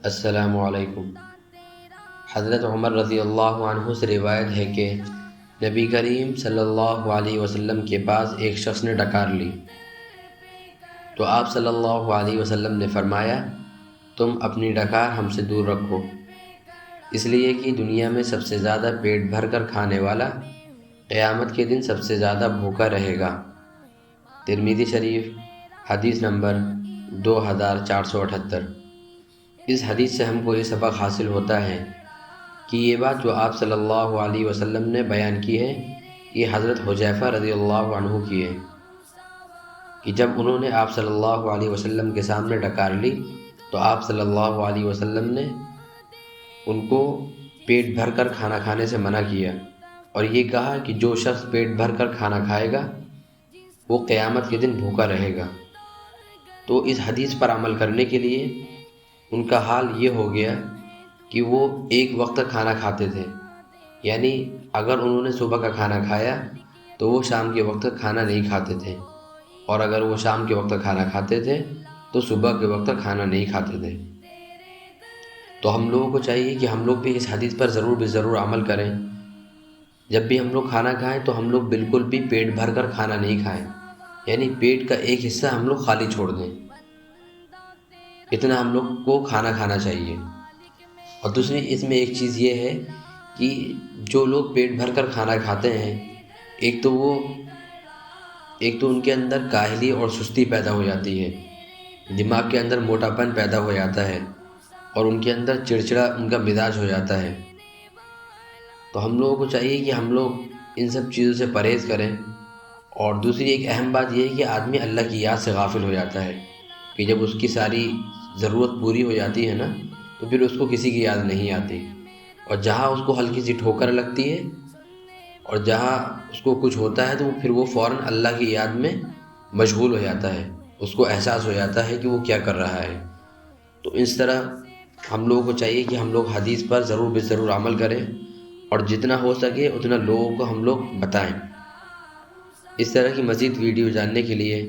السلام علیکم۔ حضرت عمر رضی اللہ عنہ سے روایت ہے کہ نبی کریم صلی اللہ علیہ وسلم کے پاس ایک شخص نے ڈکار لی تو آپ صلی اللہ علیہ وسلم نے فرمایا، تم اپنی ڈکار ہم سے دور رکھو، اس لیے کہ دنیا میں سب سے زیادہ پیٹ بھر کر کھانے والا قیامت کے دن سب سے زیادہ بھوکا رہے گا۔ ترمذی شریف، حدیث نمبر 2478۔ اس حدیث سے ہم کو یہ سبق حاصل ہوتا ہے کہ یہ بات جو آپ صلی اللہ علیہ وسلم نے بیان کی ہے، یہ حضرت حذیفہ رضی اللہ عنہ کی ہے کہ جب انہوں نے آپ صلی اللہ علیہ وسلم کے سامنے ڈکار لی تو آپ صلی اللہ علیہ وسلم نے ان کو پیٹ بھر کر کھانا کھانے سے منع کیا، اور یہ کہا کہ جو شخص پیٹ بھر کر کھانا کھائے گا وہ قیامت کے دن بھوکا رہے گا۔ تو اس حدیث پر عمل کرنے کے لیے ان کا حال یہ ہو گیا کہ وہ ایک وقت کھانا کھاتے تھے، یعنی اگر انہوں نے صبح کا کھانا کھایا تو وہ شام کے وقت کھانا نہیں کھاتے تھے، اور اگر وہ شام کے وقت کھانا کھاتے تھے تو صبح کے وقت کھانا نہیں کھاتے تھے۔ تو ہم لوگوں کو چاہیے کہ ہم لوگ بھی اس حدیث پر ضرور عمل کریں۔ جب بھی ہم لوگ کھانا کھائیں تو ہم لوگ بالکل بھی پیٹ بھر کر کھانا نہیں کھائیں، یعنی پیٹ کا ایک حصہ ہم لوگ خالی چھوڑ دیں، اتنا ہم لوگ کو کھانا کھانا چاہیے۔ اور دوسری اس میں ایک چیز یہ ہے کہ جو لوگ پیٹ بھر کر کھانا کھاتے ہیں، ایک تو ان کے اندر کاہلی اور سستی پیدا ہو جاتی ہے، دماغ کے اندر موٹا پن پیدا ہو جاتا ہے، اور ان کے اندر چڑچڑا ان کا مزاج ہو جاتا ہے۔ تو ہم لوگوں کو چاہیے کہ ہم لوگ ان سب چیزوں سے پرہیز کریں۔ اور دوسری ایک اہم بات یہ ہے کہ آدمی اللہ کی یاد سے غافل ہو جاتا ہے کہ جب اس کی ساری ضرورت پوری ہو جاتی ہے نا تو پھر اس کو کسی کی یاد نہیں آتی، اور جہاں اس کو ہلکی سی ٹھوکر لگتی ہے اور جہاں اس کو کچھ ہوتا ہے تو پھر وہ فوراً اللہ کی یاد میں مشغول ہو جاتا ہے، اس کو احساس ہو جاتا ہے کہ وہ کیا کر رہا ہے۔ تو اس طرح ہم لوگوں کو چاہیے کہ ہم لوگ حدیث پر ضرور عمل کریں، اور جتنا ہو سکے اتنا لوگوں کو ہم لوگ بتائیں۔ اس طرح کی مزید ویڈیو جاننے کے لیے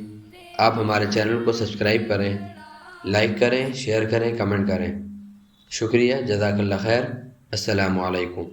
آپ ہمارے چینل کو سبسکرائب کریں، لائک کریں، شیئر کریں، کمنٹ کریں۔ شکریہ، جزاک اللہ خیر، السلام علیکم۔